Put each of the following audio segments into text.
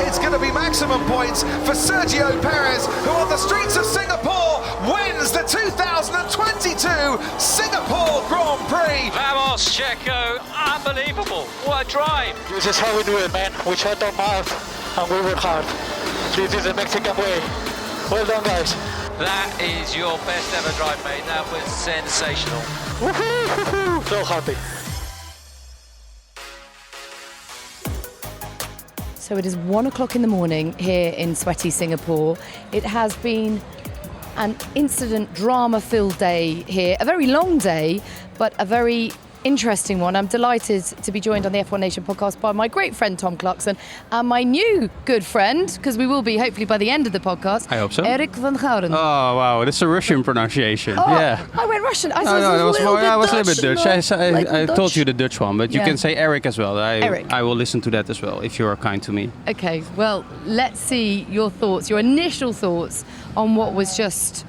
it's going to be maximum points for Sergio Perez, who on the streets of Singapore wins the 2022 Singapore Grand Prix. Vamos, Checo, unbelievable, what a drive. This is how we do it, man. We shut our mouth and we work hard. This is the Mexican way. Well done, guys. That is your best ever drive, mate. That was sensational. Woohoo! So happy. So it is 1 o'clock in the morning here in sweaty Singapore. It has been an incident drama-filled day here, a very long day, but a very interesting one. I'm delighted to be joined on the F1 Nation podcast by my great friend Tom Clarkson and my new good friend, because we will be hopefully by the end of the podcast. I hope so. Erik van Haren. Oh wow, that's a Russian pronunciation. Oh, yeah. I went Russian. I No, it was a little bit Dutch. I Dutch. told you the Dutch one, but you Yeah. can say Erik as well. Erik. I will listen to that as well if you are kind to me. Okay, well, let's see your thoughts, your initial thoughts on what was just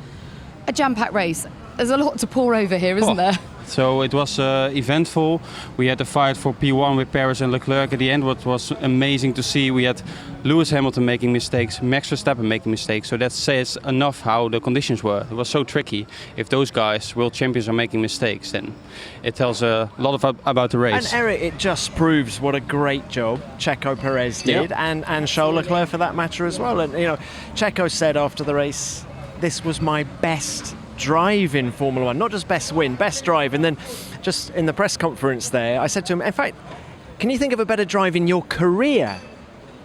a jam-packed race. There's a lot to pour over here, isn't there? So it was eventful. We had a fight for P1 with Perez and Leclerc at the end, what was amazing to see. We had Lewis Hamilton making mistakes, Max Verstappen making mistakes. So that says enough how the conditions were. It was so tricky. If those guys, world champions, are making mistakes, then it tells a lot about the race. And Erik, it just proves what a great job Checo Perez did, and Charles Leclerc for that matter as well. And you know, Checo said after the race, "This was my best drive in Formula One, not just best win, best drive." And then just in the press conference there, I said to him, in fact, can you think of a better drive in your career?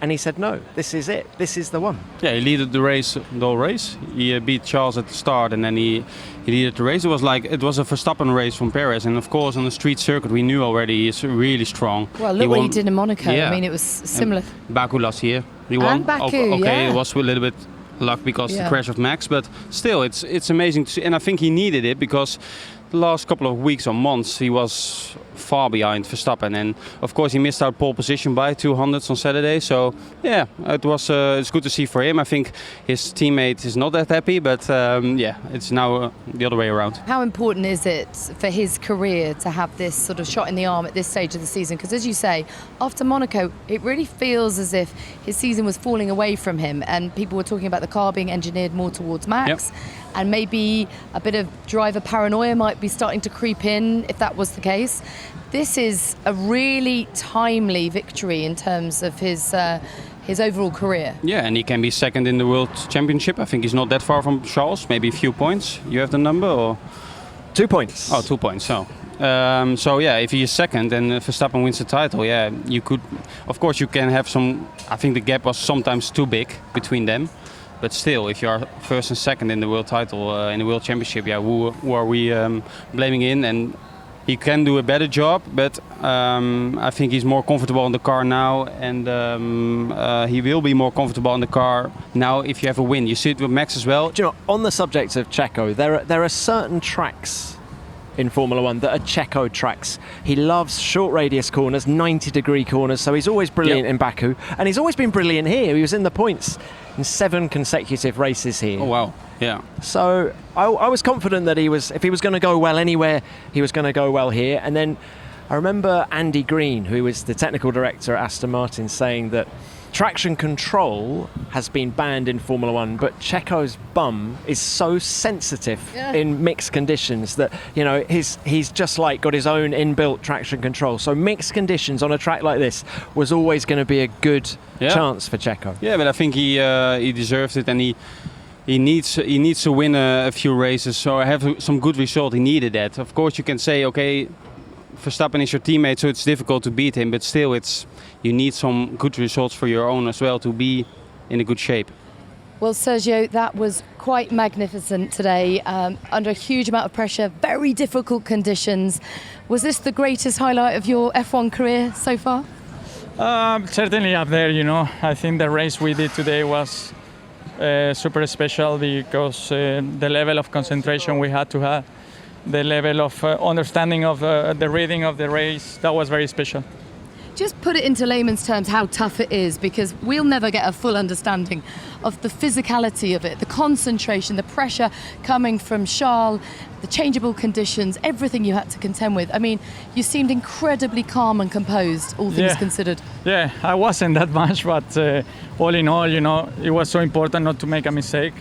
And he said, no, this is it. This is the one. Yeah, he led the race, the whole race. He beat Charles at the start, and then he led the race. It was a Verstappen race from Perez, and of course on the street circuit we knew already he's really strong. Well, look what he did in Monaco. Yeah. I mean, it was similar. And Baku last year, he won. And Baku, okay, yeah. It was a little bit luck because of Yeah. the crash of Max, but still it's amazing to see, and I think he needed it because the last couple of weeks or months he was far behind Verstappen, and of course he missed out pole position by 200s on Saturday. So yeah, it's good to see for him. I think his teammate is not that happy, but yeah, it's now the other way around. How important is it for his career to have this sort of shot in the arm at this stage of the season? Because as you say, after Monaco, it really feels as if his season was falling away from him, and people were talking about the car being engineered more towards Max. Yep. And maybe a bit of driver paranoia might be starting to creep in if that was the case. This is a really timely victory in terms of his overall career. Yeah, and he can be second in the World Championship. I think he's not that far from Charles, maybe a few points. You have the number? Or 2 points. Oh, 2 points. So yeah, if he is second and Verstappen wins the title, yeah, you could. Of course, you can have some. I think the gap was sometimes too big between them. But still, if you are first and second in the world title, in the World Championship, yeah, who are we blaming in? And he can do a better job, but I think he's more comfortable in the car now, and he will be more comfortable in the car now if you have a win. You see it with Max as well. Do you know, on the subject of Checo, there are certain tracks in Formula One that are Checo tracks. He loves short radius corners, 90-degree corners, so he's always brilliant in Baku, and he's always been brilliant here. He was in the points in 7 consecutive races here. Oh wow, yeah. So I was confident that if he was going to go well anywhere, he was going to go well here. And then I remember Andy Green, who was the technical director at Aston Martin, saying that traction control has been banned in Formula One, but Checo's bum is so sensitive in mixed conditions that, you know, he's just like got his own inbuilt traction control. So mixed conditions on a track like this was always going to be a good chance for Checo. Yeah, but I think he deserved it, and he needs to win a few races. So I have some good result. He needed that. Of course, you can say, okay, Verstappen is your teammate, so it's difficult to beat him, but still you need some good results for your own as well to be in a good shape. Well, Sergio, that was quite magnificent today, under a huge amount of pressure, very difficult conditions. Was this the greatest highlight of your F1 career so far? Certainly up there, you know. I think the race we did today was super special because the level of concentration we had to have, the level of understanding of the reading of the race, that was very special. just put it into layman's terms how tough it is, because we'll never get a full understanding of the physicality of it, the concentration, the pressure coming from Charles, the changeable conditions, everything you had to contend with. I mean, you seemed incredibly calm and composed, all things considered. Yeah, I wasn't that much, but all in all, it was so important not to make a mistake.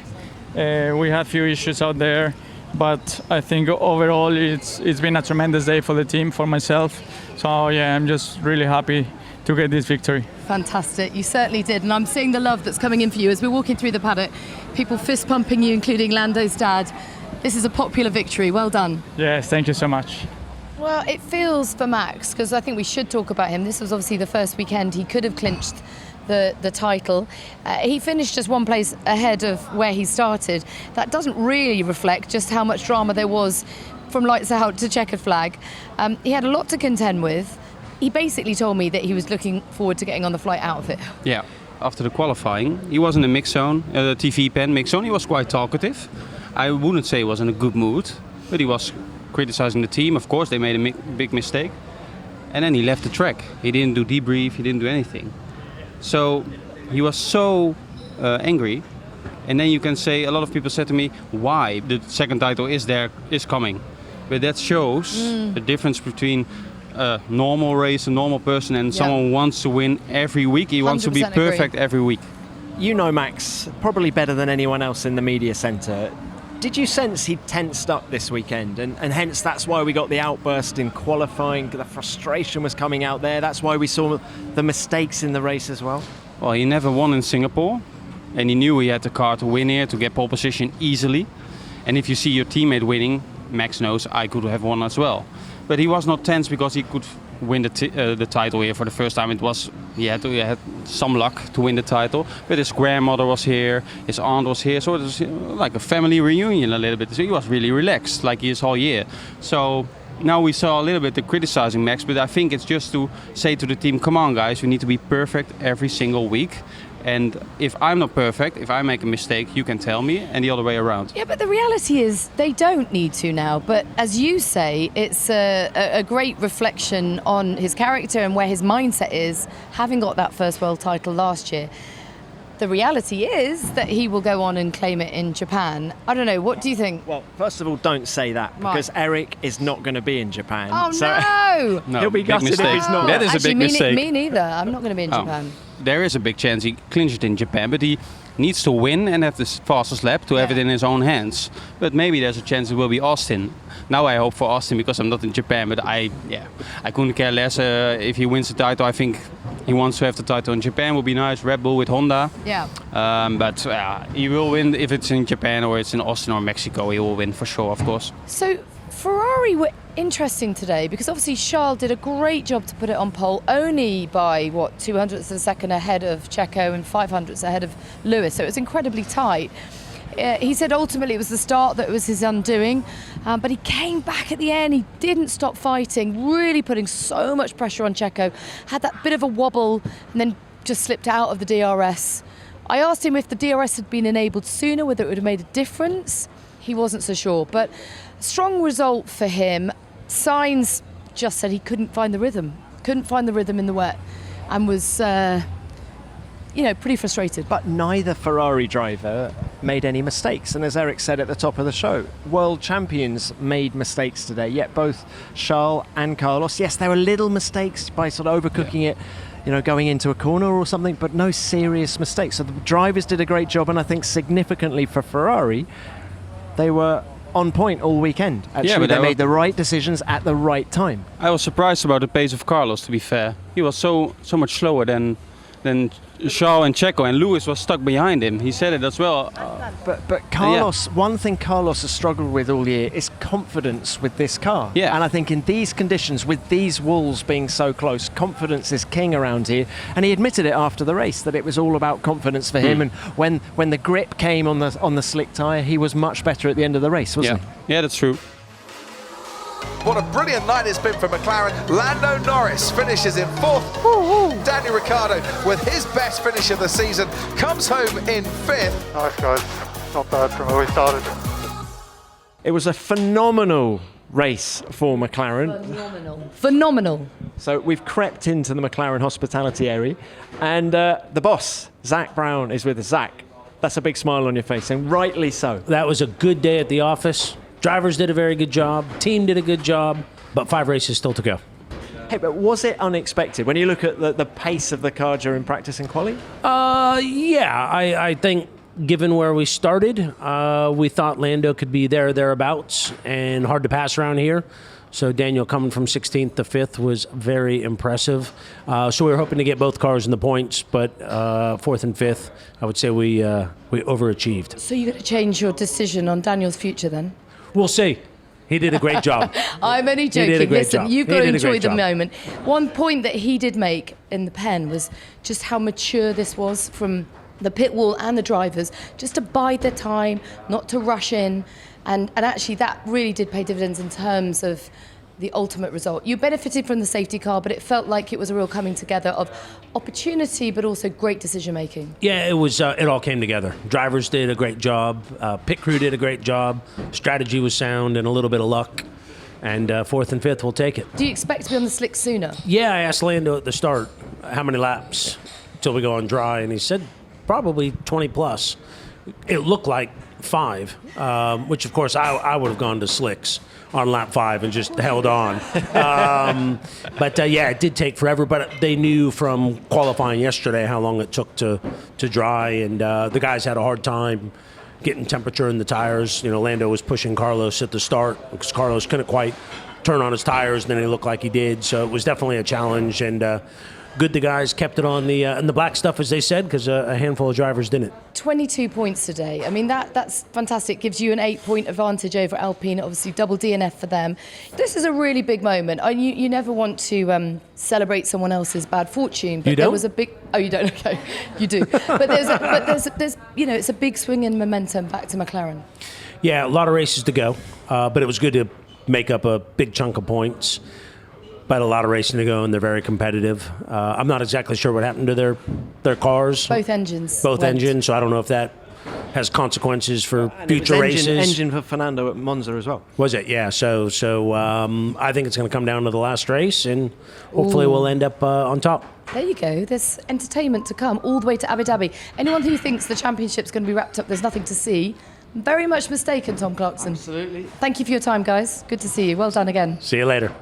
We had a few issues out there, but I think overall it's been a tremendous day for the team, for myself. So yeah, I'm just really happy to get this victory. Fantastic, you certainly did, and I'm seeing the love that's coming in for you as we're walking through the paddock. People fist pumping you, including Lando's dad. This is a popular victory, well done. Yes, thank you so much. Well, it feels for Max, because I think we should talk about him. This was obviously the first weekend he could have clinched the title. He finished just one place ahead of where he started. That doesn't really reflect just how much drama there was from lights out to checkered flag. He had a lot to contend with. He basically told me that he was looking forward to getting on the flight out of it. Yeah, after the qualifying, he was in the mix zone, the TV pen mix zone. He was quite talkative. I wouldn't say he was in a good mood, but he was criticizing the team. Of course, they made a big mistake. And then he left the track. He didn't do debrief, he didn't do anything. So he was so angry. And then you can say, a lot of people said to me, why? The second title is coming. But that shows the difference between a normal race, a normal person, and someone who wants to win every week. He wants to be perfect every week. You know Max probably better than anyone else in the media centre. Did you sense he tensed up this weekend, and hence that's why we got the outburst in qualifying, the frustration was coming out there, that's why we saw the mistakes in the race as well? Well, he never won in Singapore, and he knew he had the car to win here, to get pole position easily. And if you see your teammate winning, Max knows I could have won as well. But he was not tense because he could win the title here for the first time. He had some luck to win the title, but his grandmother was here, his aunt was here, so it was like a family reunion a little bit. So he was really relaxed, like he is all year. So now we saw a little bit the criticizing Max, but I think it's just to say to the team, come on guys, we need to be perfect every single week. And if I'm not perfect, if I make a mistake, you can tell me, and the other way around. Yeah, but the reality is they don't need to now. But as you say, it's a great reflection on his character and where his mindset is, having got that first world title last year. The reality is that he will go on and claim it in Japan. I don't know, what do you think? Well, first of all, don't say that, because Erik is not going to be in Japan. Oh, so no! He'll be gutted if he's not. That is a big mistake. Me neither. I'm not going to be in Japan. There is a big chance he clinches it in Japan, but he needs to win and have the fastest lap to have it in his own hands. But maybe there's a chance it will be Austin. Now I hope for Austin because I'm not in Japan, but I couldn't care less if he wins the title. I think he wants to have the title in Japan. Would be nice. Red Bull with Honda. Yeah. But he will win if it's in Japan or it's in Austin or Mexico. He will win for sure, of course. So Ferrari were interesting today because obviously Charles did a great job to put it on pole, only by 200ths of a second ahead of Checo and 500ths ahead of Lewis, so it was incredibly tight. He said ultimately it was the start that was his undoing, but he came back at the end. He didn't stop fighting, really putting so much pressure on Checo, had that bit of a wobble and then just slipped out of the DRS. I asked him if the DRS had been enabled sooner, whether it would have made a difference. He wasn't so sure, but strong result for him. Sainz just said he couldn't find the rhythm in the wet, and was pretty frustrated. But neither Ferrari driver made any mistakes, and as Erik said at the top of the show, world champions made mistakes today, yet both Charles and Carlos, yes, there were little mistakes by sort of overcooking it, going into a corner or something, but no serious mistakes. So the drivers did a great job, and I think significantly for Ferrari, they were on point all weekend. Actually, they made the right decisions at the right time. I was surprised about the pace of Carlos, to be fair. He was so much slower than Zhou and Checo, and Lewis was stuck behind him. He said it as well. But Carlos, one thing Carlos has struggled with all year is confidence with this car. Yeah. And I think in these conditions, with these walls being so close, confidence is king around here. And he admitted it after the race that it was all about confidence for him. And when the grip came on the slick tyre, he was much better at the end of the race, wasn't he? Yeah, that's true. What a brilliant night it's been for McLaren. Lando Norris finishes in fourth. Daniel Ricciardo, with his best finish of the season, comes home in fifth. Nice guys, not bad from where we started. It was a phenomenal race for McLaren. Phenomenal. So we've crept into the McLaren hospitality area, and the boss, Zach Brown, is with us. Zach, that's a big smile on your face, and rightly so. That was a good day at the office. Drivers did a very good job. Team did a good job, but 5 races still to go. Hey, but was it unexpected when you look at the pace of the car during practice and quali? Yeah, I think given where we started, we thought Lando could be there, thereabouts, and hard to pass around here. So Daniel coming from 16th to 5th was very impressive. So we were hoping to get both cars in the points, but 4th and 5th, I would say we overachieved. So you're going to change your decision on Daniel's future then? We'll see. He did a great job. I'm only joking. He did a great Listen, job. you've got He to did a enjoy great the job. moment. One point that he did make in the pen was just how mature this was from the pit wall and the drivers, just to bide their time, not to rush in. And actually that really did pay dividends in terms of the ultimate result. You benefited from the safety car, but it felt like it was a real coming together of opportunity, but also great decision making. Yeah, it was. It all came together. Drivers did a great job. Pit crew did a great job. Strategy was sound and a little bit of luck. And 4th and 5th, we'll take it. Do you expect to be on the slick sooner? Yeah, I asked Lando at the start how many laps till we go on dry, and he said probably 20 plus. It looked like 5, which of course I would have gone to slicks on lap 5 and just held on. But yeah, it did take forever, but they knew from qualifying yesterday how long it took to dry, and the guys had a hard time getting temperature in the tires. You know, Lando was pushing Carlos at the start because Carlos couldn't quite turn on his tires, and then he looked like he did, so it was definitely a challenge, and good the guys kept it on the black stuff, as they said, because a handful of drivers didn't. 22 points today. I mean, that's fantastic. Gives you an 8-point advantage over Alpine, obviously double DNF for them. This is a really big moment. You never want to celebrate someone else's bad fortune. But you don't? There was a big... Oh, you don't? Okay, you do. But there's you know, it's a big swing in momentum back to McLaren. Yeah, a lot of races to go, but it was good to make up a big chunk of points. But a lot of racing to go, and they're very competitive. I'm not exactly sure what happened to their cars. Both engines. Both engines, so I don't know if that has consequences for And future races. Engine for Fernando at Monza as well. Was it? Yeah. So I think it's going to come down to the last race, and hopefully we'll end up on top. There you go. There's entertainment to come all the way to Abu Dhabi. Anyone who thinks the championship's going to be wrapped up, there's nothing to see, very much mistaken, Tom Clarkson. Absolutely. Thank you for your time, guys. Good to see you. Well done again. See you later.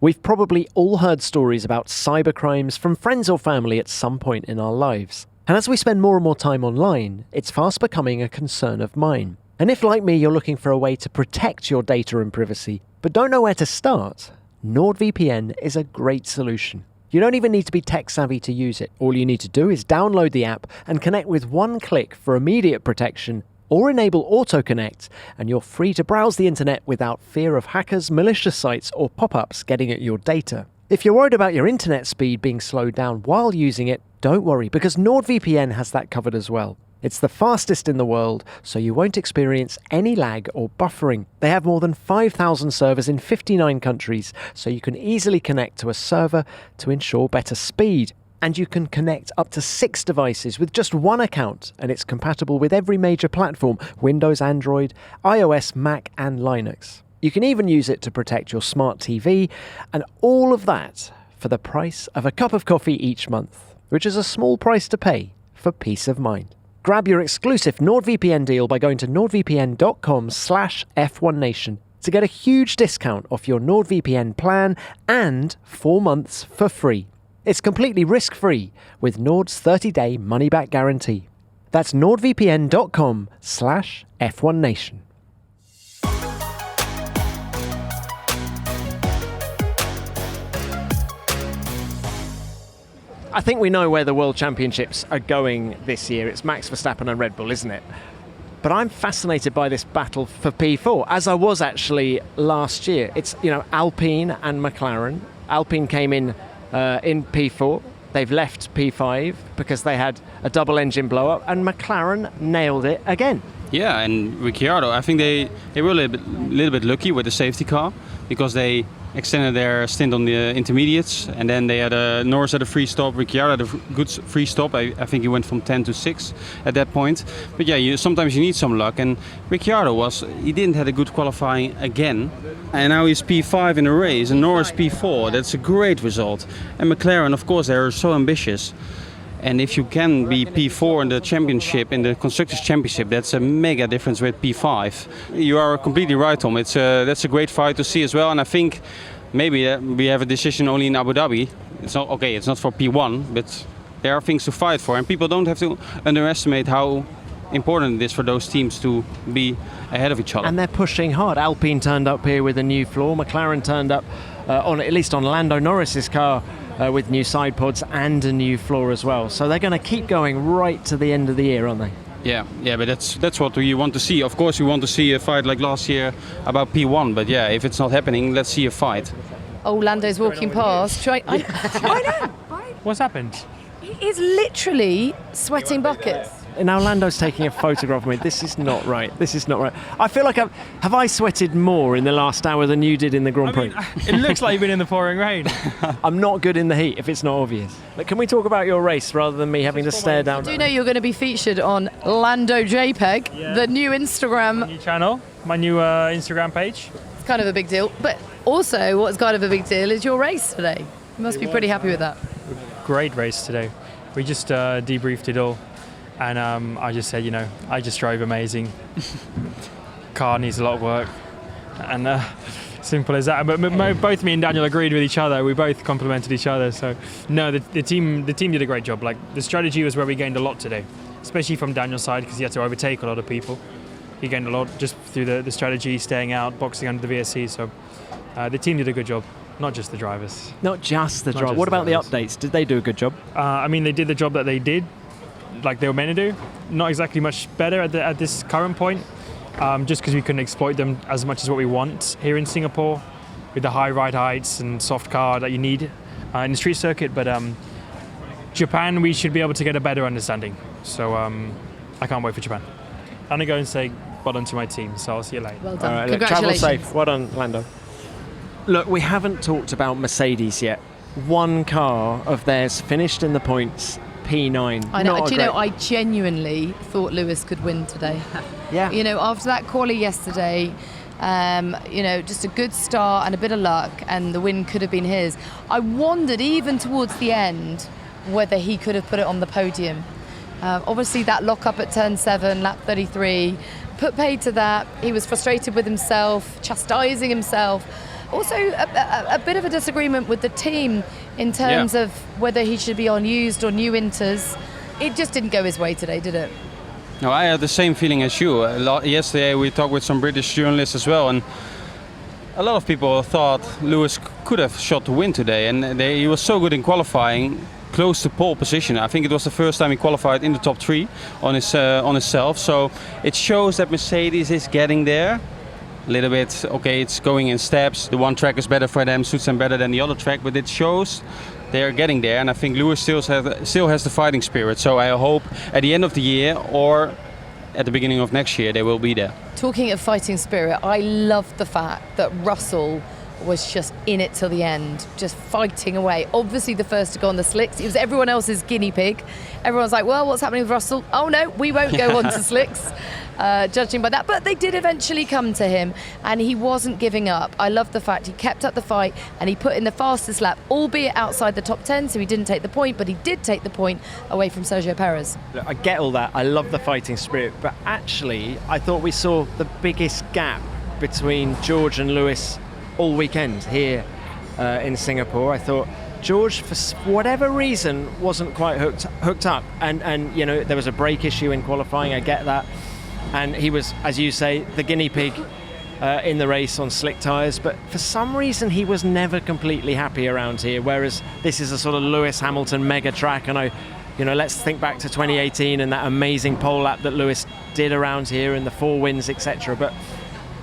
We've probably all heard stories about cybercrimes from friends or family at some point in our lives. And as we spend more and more time online, it's fast becoming a concern of mine. And if, like me, you're looking for a way to protect your data and privacy, but don't know where to start, NordVPN is a great solution. You don't even need to be tech savvy to use it. All you need to do is download the app and connect with one click for immediate protection, or enable AutoConnect, and you're free to browse the internet without fear of hackers, malicious sites, or pop-ups getting at your data. If you're worried about your internet speed being slowed down while using it, don't worry, because NordVPN has that covered as well. It's the fastest in the world, so you won't experience any lag or buffering. They have more than 5,000 servers in 59 countries, so you can easily connect to a server to ensure better speed. And you can connect up to 6 devices with just one account, and it's compatible with every major platform: Windows, Android, iOS, Mac, and Linux. You can even use it to protect your smart TV, and all of that for the price of a cup of coffee each month, which is a small price to pay for peace of mind. Grab your exclusive NordVPN deal by going to nordvpn.com/F1Nation to get a huge discount off your NordVPN plan and 4 months for free. It's completely risk-free with Nord's 30-day money-back guarantee. That's nordvpn.com/F1Nation. I think we know where the World Championships are going this year. It's Max Verstappen and Red Bull, isn't it? But I'm fascinated by this battle for P4, as I was actually last year. It's, Alpine and McLaren. Alpine came in P4. They've left P5 because they had a double engine blow up, and McLaren nailed it again. Yeah, and Ricciardo, I think they were a little bit lucky with the safety car because they extended their stint on the intermediates, and then they had Norris had a free stop, Ricciardo had a good free stop. I think he went from 10 to 6 at that point. But yeah, sometimes you need some luck, and Ricciardo he didn't have a good qualifying again, and now he's P5 in the race, and Norris P4. That's a great result. And McLaren, of course, they're so ambitious. And if you can be P4 in the championship, in the Constructors Championship, that's a mega difference with P5. You are completely right, Tom. That's a great fight to see as well. And I think maybe we have a decision only in Abu Dhabi. It's not okay. It's not for P1, but there are things to fight for. And people don't have to underestimate how important it is for those teams to be ahead of each other. And they're pushing hard. Alpine turned up here with a new floor. McLaren turned up at least on Lando Norris's car. With new side pods and a new floor as well. So they're going to keep going right to the end of the year, aren't they? Yeah, but that's what we want to see. Of course, we want to see a fight like last year about P1. But yeah, if it's not happening, let's see a fight. Oh, Lando's walking past. I know. What's happened? He is literally sweating buckets. Now Lando's taking a photograph of me. This is not right. I feel like have I sweated more in the last hour than you did in the Grand Prix? It looks like you've been in the pouring rain. I'm not good in the heat if it's not obvious. But can we talk about your race rather than me having to stare down? Do you know you're going to be featured on Lando JPEG, the new Instagram New channel, my new Instagram page. It's kind of a big deal. But also, what's kind of a big deal is your race today. You must be pretty happy with that. Great race today. We just debriefed it all. And I just said, I just drove amazing. Car needs a lot of work. And simple as that. But both me and Daniel agreed with each other. We both complimented each other. So, no, the team did a great job. Like, the strategy was where we gained a lot today, especially from Daniel's side because he had to overtake a lot of people. He gained a lot just through the strategy, staying out, boxing under the VSC. So the team did a good job. Not just the drivers. Not just the drivers. What about the updates? Did they do a good job? They did the job that they did. Like they were meant to do. Not exactly much better at this current point, just because we couldn't exploit them as much as what we want here in Singapore with the high ride heights and soft car that you need in the street circuit. But Japan, we should be able to get a better understanding. So I can't wait for Japan. I'm going to go and say well done to my team, so I'll see you later. Well done. All right, Congratulations. Travel safe. Well done, Lando. Look, we haven't talked about Mercedes yet. One car of theirs finished in the points. P9. I know. Do you know, I genuinely thought Lewis could win today. Yeah. After that quali yesterday, just a good start and a bit of luck, and the win could have been his. I wondered even towards the end whether he could have put it on the podium. Obviously, that lock up at turn 7, lap 33, put paid to that. He was frustrated with himself, chastising himself. Also, a bit of a disagreement with the team in terms of whether he should be on used or new inters. It just didn't go his way today, did it? No, I had the same feeling as you. Yesterday we talked with some British journalists as well, and a lot of people thought Lewis could have shot to win today, and he was so good in qualifying, close to pole position. I think it was the first time he qualified in the top 3 on himself. So it shows that Mercedes is getting there. A little bit, okay, it's going in steps. The one track is better for them, suits them better than the other track, but it shows they're getting there, and I think Lewis still has the fighting spirit. So I hope at the end of the year or at the beginning of next year they will be there. Talking of fighting spirit, I love the fact that Russell was just in it till the end, just fighting away. Obviously the first to go on the slicks. He was everyone else's guinea pig. Everyone's like, well, what's happening with Russell? Oh no, we won't go on to slicks. Judging by that, but they did eventually come to him, and he wasn't giving up. I love the fact he kept up the fight, and he put in the fastest lap, albeit outside the top 10, so he didn't take the point, but he did take the point away from Sergio Perez. Look, I get all that. I love the fighting spirit, but actually I thought we saw the biggest gap between George and Lewis all weekend here in Singapore. I thought George, for whatever reason, wasn't quite hooked up, and there was a brake issue in qualifying. I get that. And he was, as you say, the guinea pig in the race on slick tyres. But for some reason, he was never completely happy around here. Whereas this is a sort of Lewis Hamilton mega track. And let's think back to 2018 and that amazing pole lap that Lewis did around here and the 4 wins, etc. But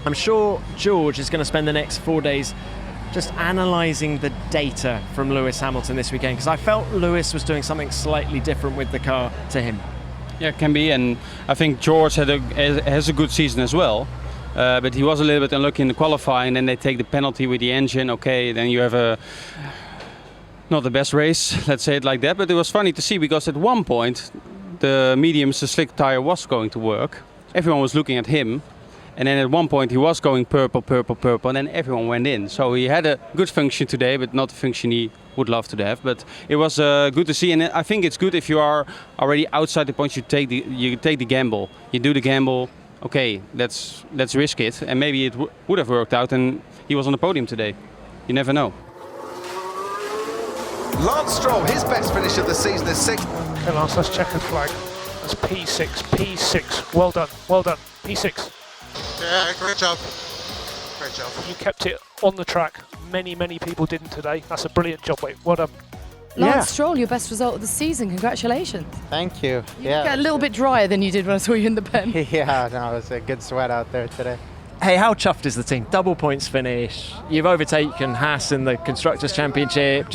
I'm sure George is going to spend the next 4 days just analysing the data from Lewis Hamilton this weekend, because I felt Lewis was doing something slightly different with the car to him. Yeah, it can be, and I think George has a good season as well. But he was a little bit unlucky in the qualifying, then they take the penalty with the engine. Okay, then you have not the best race, let's say it like that. But it was funny to see, because at one point the mediums, the slick tire was going to work. Everyone was looking at him, and then at one point he was going purple, purple, purple, and then everyone went in. So he had a good function today, but not the function he would love to have. But it was good to see, and I think it's good if you are already outside the points, you take the gamble. You do the gamble. Okay, let's risk it, and maybe it would have worked out, and he was on the podium today. You never know. Lance Stroll, his best finish of the season is 6th. Okay, Lance, that's checkered flag. That's P6, P6. Well done, P6. Yeah, great job. Great job. You kept it on the track. Many people didn't today. That's a brilliant job, mate. Well done. Lance Stroll, your best result of the season. Congratulations. Thank you. You get a little bit drier than you did when I saw you in the pen. Yeah, no, it was a good sweat out there today. Hey, how chuffed is the team? Double points finish. You've overtaken Haas in the Constructors' Championship.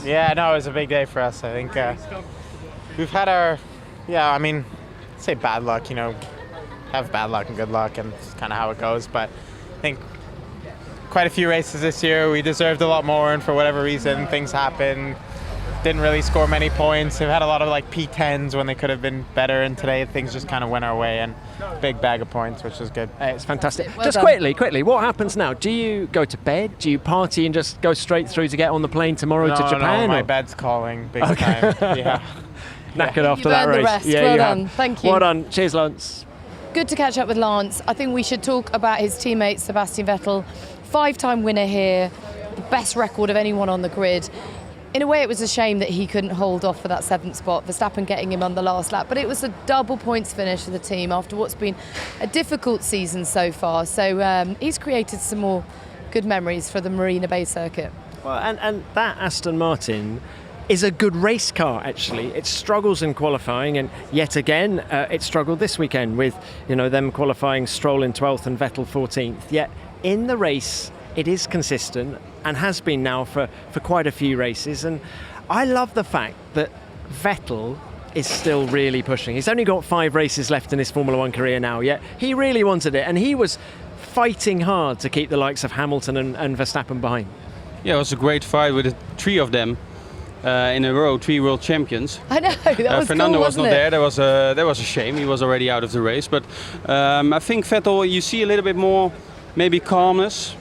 Yeah, no, it was a big day for us. I think we've had our, I'd say bad luck, have bad luck and good luck, and it's kind of how it goes. But I think quite a few races this year, we deserved a lot more, and for whatever reason, things happen. Didn't really score many points. We've had a lot of P10s when they could have been better, and today things just kind of went our way, and big bag of points, which was good. It's fantastic. Well just done. quickly, what happens now? Do you go to bed? Do you party and just go straight through to get on the plane tomorrow to Japan? No, my bed's calling big time. Yeah. Knackered after You've that earned race. the rest. Yeah, Well you done. have. Thank you. Well done. Cheers, Lance. Good to catch up with Lance. I think we should talk about his teammate Sebastian Vettel, 5-time winner here, the best record of anyone on the grid. In a way, it was a shame that he couldn't hold off for that 7th spot, Verstappen getting him on the last lap, but it was a double points finish for the team after what's been a difficult season so far. So he's created some more good memories for the Marina Bay circuit. Well, and that Aston Martin is a good race car, actually. It struggles in qualifying, and yet again, it struggled this weekend with, them qualifying Stroll in 12th and Vettel 14th. Yet in the race, it is consistent and has been now for quite a few races. And I love the fact that Vettel is still really pushing. He's only got 5 races left in his Formula One career now, yet he really wanted it, and he was fighting hard to keep the likes of Hamilton and Verstappen behind. Yeah, it was a great fight with the 3 of them in a row, 3 world champions. I know, that was Fernando cool, was not there. That was a shame. He was already out of the race. But I think Vettel, you see a little bit more, maybe calmness.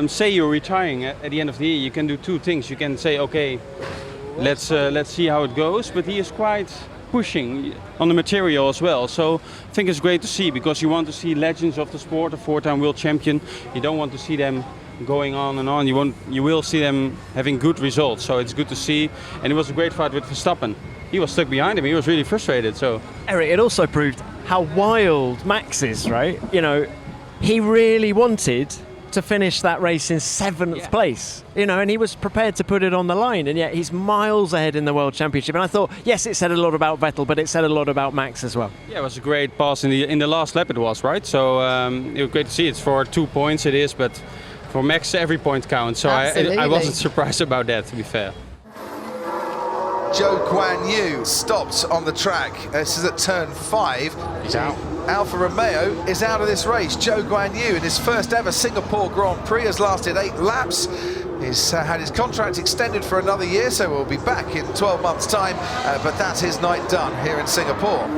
Say you're retiring at the end of the year, you can do 2 things. You can say, okay, let's see how it goes. But he is quite pushing on the material as well. So I think it's great to see, because you want to see legends of the sport, a 4-time world champion. You don't want to see them going on and on. You will see them having good results. So it's good to see. And it was a great fight with Verstappen. He was stuck behind him. He was really frustrated. So Eric, it also proved how wild Max is, right? He really wanted to finish that race in 7th place, and he was prepared to put it on the line, and yet he's miles ahead in the World Championship. And I thought, yes, it said a lot about Vettel, but it said a lot about Max as well. yeah, it was a great pass in the last lap. It was right. So it was great to see. It's for 2 points. It is, but for Max, every point counts. So I wasn't surprised about that, to be fair. Zhou Guanyu stopped on the track. This is at turn 5. He's out. Alfa Romeo is out of this race. Zhou Guanyu, in his first ever Singapore Grand Prix, has lasted 8 laps. He's had his contract extended for another year, so we'll be back in 12 months' time. But that's his night done here in Singapore.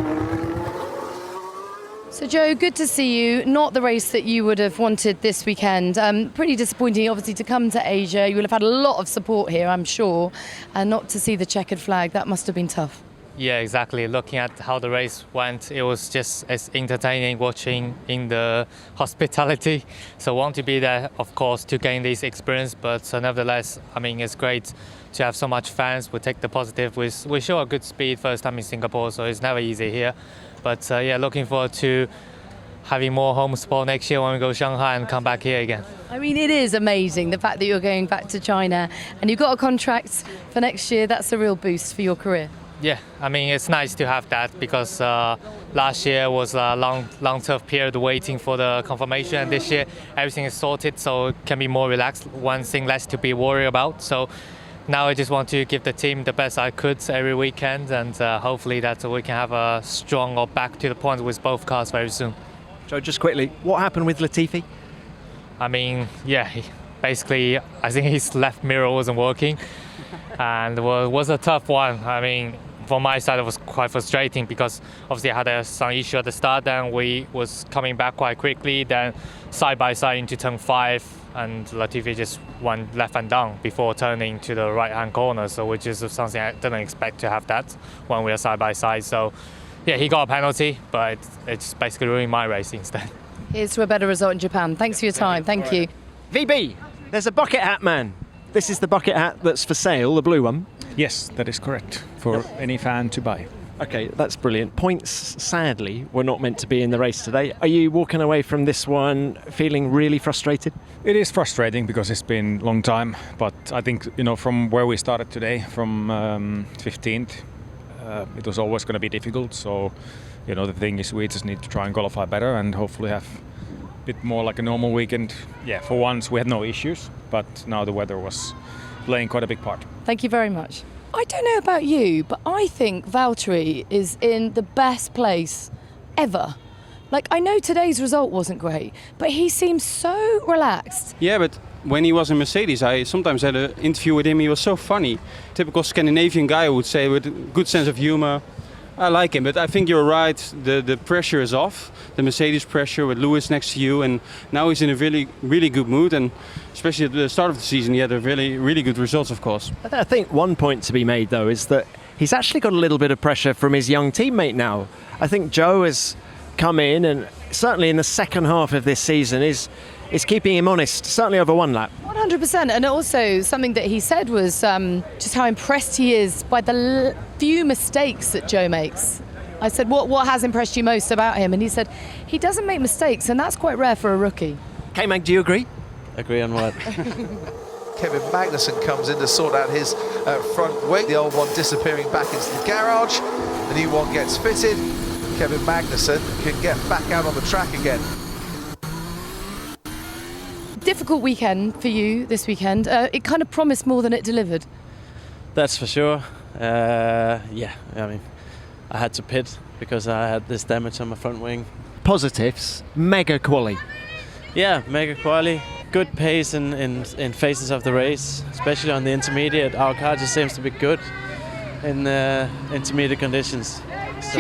So Zhou, good to see you. Not the race that you would have wanted this weekend. Pretty disappointing, obviously, to come to Asia. You will have had a lot of support here, I'm sure, and not to see the checkered flag. That must have been tough. Yeah, exactly. Looking at how the race went, it was just as entertaining watching in the hospitality. So want to be there, of course, to gain this experience. But nevertheless, it's great to have so much fans. We take the positive. We show a good speed first time in Singapore, so it's never easy here. But looking forward to having more home sport next year when we go to Shanghai and come back here again. It is amazing, the fact that you're going back to China and you've got a contract for next year. That's a real boost for your career. Yeah, it's nice to have that, because last year was a long tough period waiting for the confirmation, and this year everything is sorted, so it can be more relaxed, one thing less to be worried about. So now I just want to give the team the best I could every weekend, and hopefully that we can have a strong or back to the point with both cars very soon. Joe, just quickly, what happened with Latifi? I mean, yeah, basically I think his left mirror wasn't working, and it was a tough one. I mean, from my side, it was quite frustrating because obviously I had some issue at the start, then we was coming back quite quickly, then side by side into turn 5, and Latifi just went left and down before turning to the right-hand corner, so which is something I didn't expect to have that when we are side by side. So yeah, he got a penalty, but it's basically ruined my race instead. Here's to a better result in Japan. Thanks for your time. Thank you. VB, there's a bucket hat man. This is the bucket hat that's for sale, the blue one. Yes, that is correct, for any fan to buy. Okay, that's brilliant. Points, sadly, were not meant to be in the race today. Are you walking away from this one feeling really frustrated? It is frustrating because it's been a long time, but I think, from where we started today, from 15th, it was always going to be difficult. So, the thing is we just need to try and qualify better and hopefully have a bit more like a normal weekend. Yeah, for once we had no issues, but now the weather was playing quite a big part. Thank you very much. I don't know about you, but I think Valtteri is in the best place ever. Like, I know today's result wasn't great, but he seems so relaxed. Yeah, but when he was in Mercedes, I sometimes had an interview with him. He was so funny. Typical Scandinavian guy, I would say, with a good sense of humor. I like him, but I think you're right. The pressure is off. The Mercedes pressure with Lewis next to you, and now he's in a really, really good mood. And especially at the start of the season, he had a really, really good results, of course. I think one point to be made, though, is that he's actually got a little bit of pressure from his young teammate now. I think Zhou has come in, and certainly in the second half of this season is keeping him honest, certainly over one lap. 100%, and also something that he said was just how impressed he is by the few mistakes that Zhou makes. I said, what has impressed you most about him? And he said, he doesn't make mistakes, and that's quite rare for a rookie. K-Mag, do you agree? Agree on what? Kevin Magnussen comes in to sort out his front wing. The old one disappearing back into the garage. The new one gets fitted. Kevin Magnussen can get back out on the track again. Difficult weekend for you this weekend. It kind of promised more than it delivered. That's for sure. I mean, I had to pit because I had this damage on my front wing. Positives, mega quali. Yeah, mega quali. Good pace in phases of the race, especially on the intermediate. Our car just seems to be good in intermediate conditions. So. Do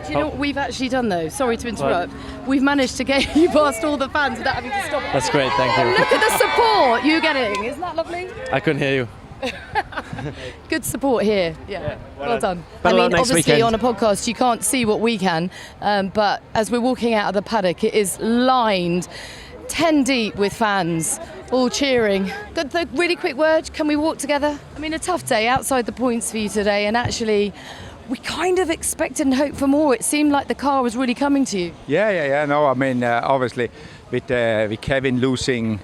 you know what we've actually done, though? Sorry to interrupt. We've managed to get you past all the fans without having to stop. That's great, thank you. Look at the support you're getting. Isn't that lovely? I couldn't hear you. Good support here. Yeah. Well done. Better luck next obviously weekend. On a podcast you can't see what we can, but as we're walking out of the paddock, it is lined 10 deep with fans, all cheering. Good, really quick word, can we walk together? I mean, a tough day outside the points for you today, and actually we kind of expected and hoped for more. It seemed like the car was really coming to you. Yeah. No, I mean, obviously, with Kevin losing,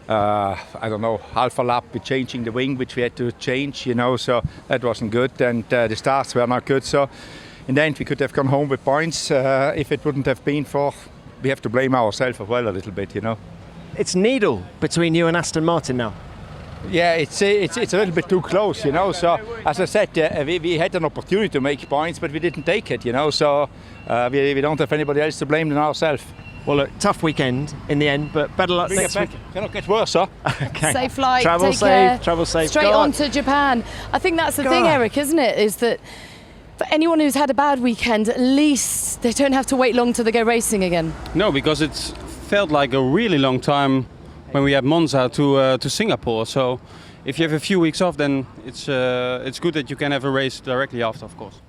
half a lap with changing the wing, which we had to change, so that wasn't good. And the starts were not good. So in the end, we could have gone home with points if it wouldn't have been for. We have to blame ourselves as well a little bit, It's needle between you and Aston Martin now. Yeah, it's a little bit too close, So, as I said, we had an opportunity to make points, but we didn't take it, So we don't have anybody else to blame than ourselves. Well, look, tough weekend in the end, but better luck next week. Cannot get worse, huh? Okay. Safe flight. Travel take safe. Care. Travel safe. Straight on to Japan. I think that's the thing, Eric, isn't it? Is that for anyone who's had a bad weekend, at least they don't have to wait long till they go racing again. No, because it felt like a really long time when we had Monza to Singapore. So if you have a few weeks off, then it's good that you can have a race directly after, of course.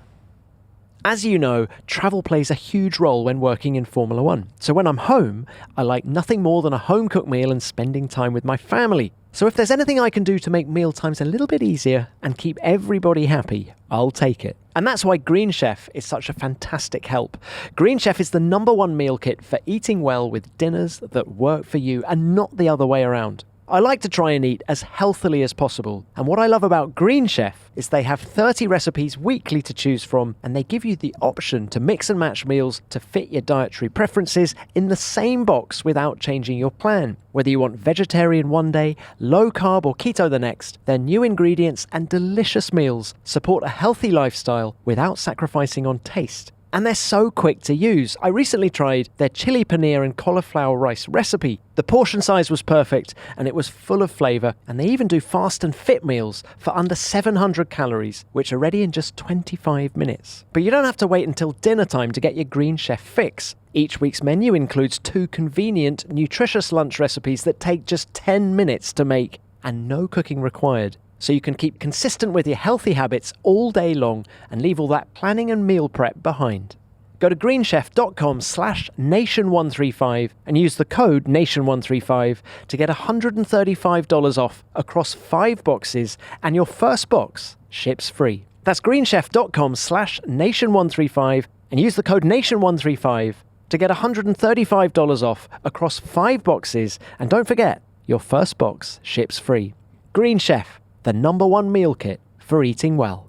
As you know, travel plays a huge role when working in Formula One. So when I'm home, I like nothing more than a home-cooked meal and spending time with my family. So if there's anything I can do to make meal times a little bit easier and keep everybody happy, I'll take it. And that's why Green Chef is such a fantastic help. Green Chef is the #1 meal kit for eating well with dinners that work for you and not the other way around. I like to try and eat as healthily as possible. And what I love about Green Chef is they have 30 recipes weekly to choose from, and they give you the option to mix and match meals to fit your dietary preferences in the same box without changing your plan. Whether you want vegetarian one day, low carb or keto the next, their new ingredients and delicious meals support a healthy lifestyle without sacrificing on taste. And they're so quick to use. I recently tried their chili paneer and cauliflower rice recipe. The portion size was perfect and it was full of flavour, and they even do fast and fit meals for under 700 calories, which are ready in just 25 minutes. But you don't have to wait until dinner time to get your Green Chef fix. Each week's menu includes 2 convenient, nutritious lunch recipes that take just 10 minutes to make and no cooking required. So you can keep consistent with your healthy habits all day long and leave all that planning and meal prep behind. Go to greenchef.com/nation135 and use the code nation135 to get $135 off across 5 boxes, and your first box ships free. That's greenchef.com/nation135 and use the code nation135 to get $135 off across 5 boxes, and don't forget, your first box ships free. Green Chef, the #1 meal kit for eating well.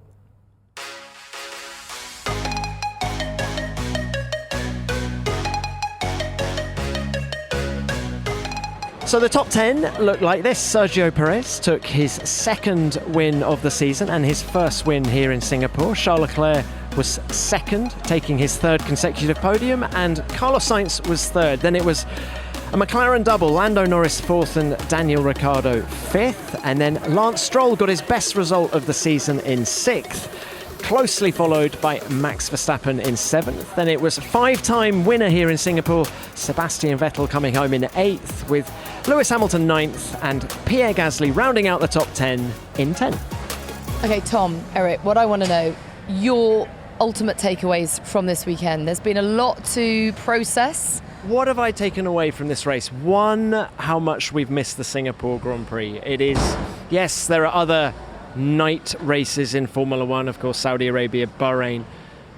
So the top 10 looked like this. Sergio Perez took his second win of the season and his first win here in Singapore. Charles Leclerc was second, taking his third consecutive podium, and Carlos Sainz was third. Then it was a McLaren double, Lando Norris fourth and Daniel Ricciardo fifth, and then Lance Stroll got his best result of the season in sixth, closely followed by Max Verstappen in seventh. Then it was 5-time winner here in Singapore, Sebastian Vettel coming home in eighth, with Lewis Hamilton ninth and Pierre Gasly rounding out the top 10 in 10th. Okay, Tom, Eric, what I want to know, your ultimate takeaways from this weekend. There's been a lot to process. What have I taken away from this race? One, how much we've missed the Singapore Grand Prix. It is, yes, there are other night races in Formula One, of course, Saudi Arabia, Bahrain,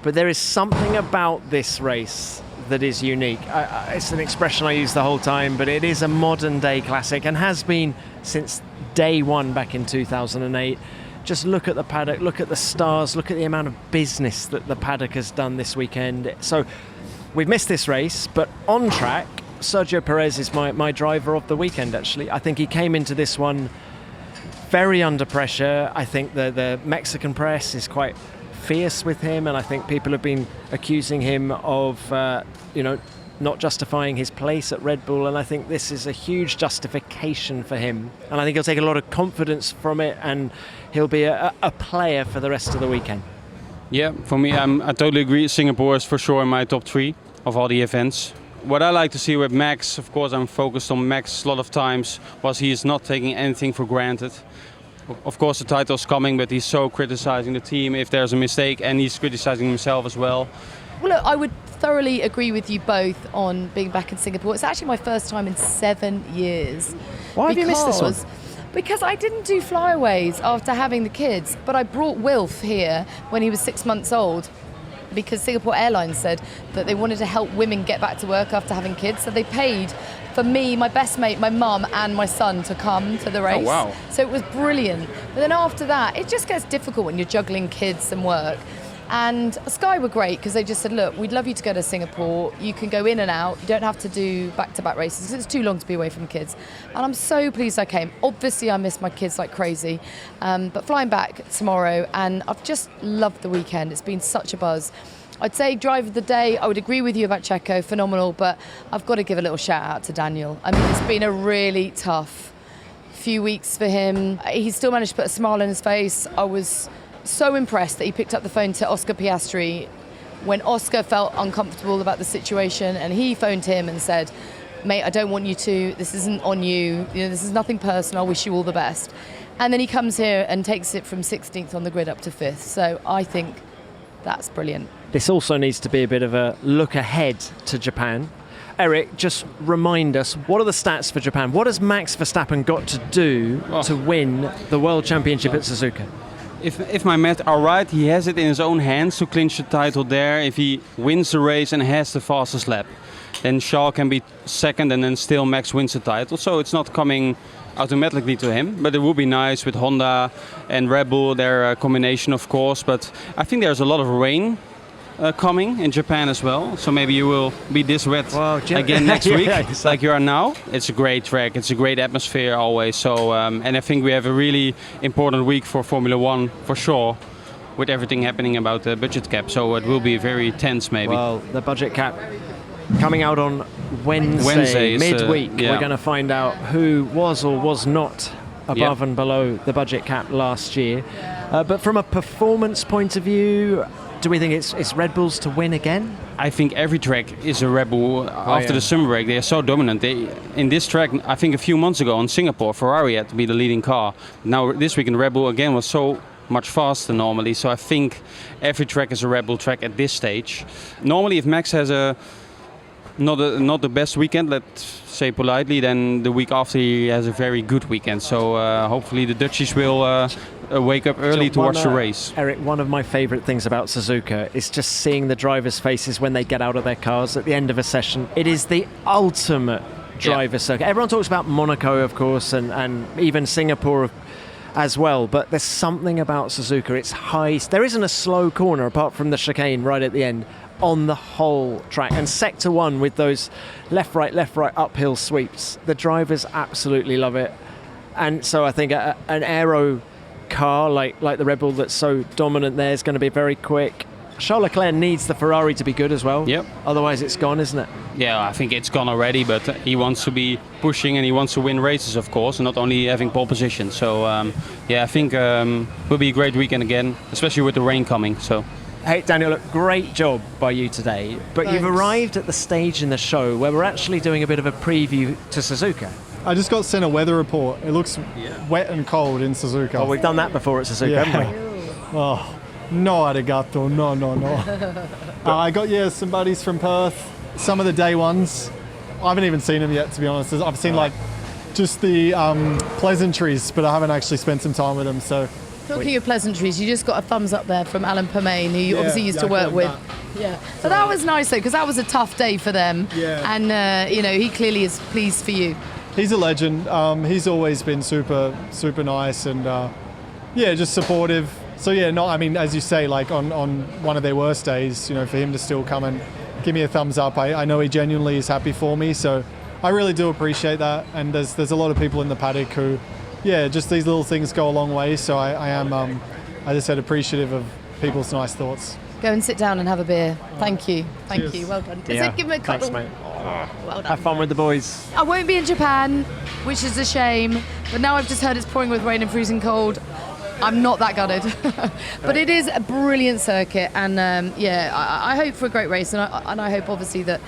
but there is something about this race that is unique. It's an expression I use the whole time, but it is a modern day classic and has been since day one back in 2008. Just look at the paddock, look at the stars, look at the amount of business that the paddock has done this weekend. So we've missed this race, but on track, Sergio Perez is my driver of the weekend, actually. I think he came into this one very under pressure. I think the Mexican press is quite fierce with him, and I think people have been accusing him of, not justifying his place at Red Bull, and I think this is a huge justification for him. And I think he'll take a lot of confidence from it, and he'll be a player for the rest of the weekend. Yeah, for me, I totally agree. Singapore is for sure in my top 3 of all the events. What I like to see with Max, of course I'm focused on Max a lot of times, was he is not taking anything for granted. Of course the title's coming, but he's so criticizing the team if there's a mistake, and he's criticizing himself as well. Well, look, I would thoroughly agree with you both on being back in Singapore. It's actually my first time in 7 years. Why have you missed this one? Because I didn't do flyaways after having the kids, but I brought Wilf here when he was 6 months old, because Singapore Airlines said that they wanted to help women get back to work after having kids, so they paid for me, my best mate, my mum and my son to come to the race. Oh, wow. So it was brilliant. But then after that, it just gets difficult when you're juggling kids and work. And Sky were great because they just said, look, we'd love you to go to Singapore. You can go in and out. You don't have to do back-to-back races. It's too long to be away from kids. And I'm so pleased I came. Obviously, I miss my kids like crazy. But flying back tomorrow, and I've just loved the weekend. It's been such a buzz. I'd say driver of the day, I would agree with you about Checo, phenomenal, but I've got to give a little shout out to Daniel. I mean, it's been a really tough few weeks for him. He still managed to put a smile on his face. I was so impressed that he picked up the phone to Oscar Piastri when Oscar felt uncomfortable about the situation, and he phoned him and said, mate, I don't want you to, this isn't on you, this is nothing personal, I wish you all the best. And then he comes here and takes it from 16th on the grid up to 5th. So I think that's brilliant. This also needs to be a bit of a look ahead to Japan. Eric, just remind us, what are the stats for Japan? What has Max Verstappen got to do to win the World Championship at Suzuka? If my math are right, he has it in his own hands to clinch the title there. If he wins the race and has the fastest lap, then Charles can be second, and then still Max wins the title. So it's not coming automatically to him. But it would be nice with Honda and Red Bull, their combination, of course. But I think there's a lot of rain coming in Japan as well. So maybe you will be this wet again next week, like you are now. It's a great track. It's a great atmosphere always. So and I think we have a really important week for Formula One for sure, with everything happening about the budget cap. So it will be very tense maybe. Well, the budget cap coming out on Wednesday midweek. We're going to find out who was or was not above and below the budget cap last year. But from a performance point of view, do we think it's Red Bulls to win again? I think every track is a Red Bull after the summer break. They are so dominant. In this track, I think a few months ago in Singapore, Ferrari had to be the leading car. Now this week in Red Bull again was so much faster normally. So I think every track is a Red Bull track at this stage. Normally, if Max has not the best weekend, let's say politely, then the week after he has a very good weekend. So hopefully the Dutchies will wake up early to watch the race. Erik, one of my favourite things about Suzuka is just seeing the drivers' faces when they get out of their cars at the end of a session. It is the ultimate driver circuit. Everyone talks about Monaco, of course, and even Singapore as well, but there's something about Suzuka. It's high. There isn't a slow corner apart from the chicane right at the end on the whole track. And sector one with those left, right uphill sweeps. The drivers absolutely love it. And so I think an aero car like the Red Bull that's so dominant there is going to be very quick. Charles Leclerc needs the Ferrari to be good as well. Yep. Otherwise it's gone, isn't it? Yeah, I think it's gone already, but he wants to be pushing and he wants to win races, of course, and not only having pole position. So I think will be a great weekend again, especially with the rain coming. So. Hey Daniel, look, great job by you today, but Thanks. You've arrived at the stage in the show where we're actually doing a bit of a preview to Suzuka. I just got sent a weather report. It looks wet and cold in Suzuka. Oh, we've done that before at Suzuka, haven't we? Oh, no arigato, no. I got some buddies from Perth, some of the day ones. I haven't even seen them yet, to be honest. I've seen just the pleasantries, but I haven't actually spent some time with them. So. Talking of pleasantries, you just got a thumbs up there from Alan Permain, who you obviously used to work with. Yeah, but that was nice though, because that was a tough day for them. Yeah. And he clearly is pleased for you. He's a legend. He's always been super nice and just supportive. So as you say, like on one of their worst days, for him to still come and give me a thumbs up, I know he genuinely is happy for me. So I really do appreciate that. And there's a lot of people in the paddock who. Yeah, just these little things go a long way. So I am, as I said, appreciative of people's nice thoughts. Go and sit down and have a beer. Thank you. Thank you. Well done. Yeah. Give him a cuddle. Thanks, mate. Well done. Have fun with the boys. I won't be in Japan, which is a shame. But now I've just heard it's pouring with rain and freezing cold. I'm not that gutted. But it is a brilliant circuit. And I hope for a great race. And I hope, obviously, that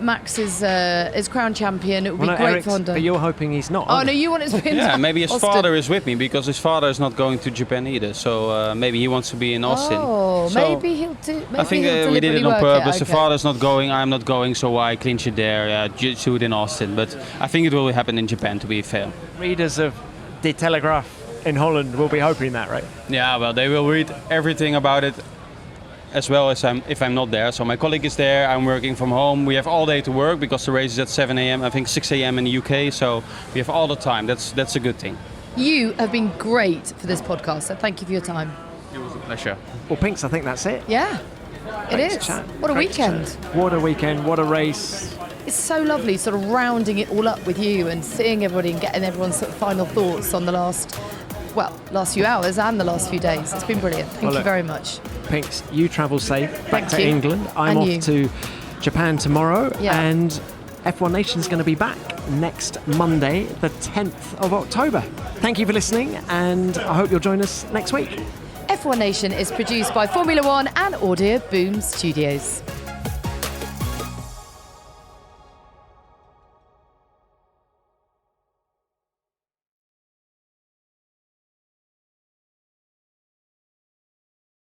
Max is crown champion. It would be great for Honda. But you're hoping he's not. Oh no, you want it to be in maybe his Austin. father is with me, because his father is not going to Japan either. So maybe he wants to be in Austin. Oh, so maybe he'll do. Maybe I think we did it on purpose. The father's not going, I'm not going, so why clinch it there? Do it in Austin. But I think it will happen in Japan, to be fair. Readers of the Telegraaf in Holland will be hoping that, right? Yeah, well, they will read everything about it, as well as if I'm not there. So my colleague is there, I'm working from home. We have all day to work because the race is at 7 a.m. I think 6 a.m. in the UK, so we have all the time. That's a good thing. You have been great for this podcast, so thank you for your time. It was a pleasure. Well, Pinks, I think that's it. Yeah, it is. What a weekend. What a weekend, what a race. It's so lovely sort of rounding it all up with you and seeing everybody and getting everyone's sort of final thoughts on the last few hours and the last few days. It's been brilliant. Thank you very much. Pinks, you travel safe back to you. England. I'm And off you. to Japan tomorrow, Yeah. and F1 Nation is going to be back next Monday, the 10th of October. Thank you for listening, and I hope you'll join us next week. F1 Nation is produced by Formula One and Audio Boom Studios.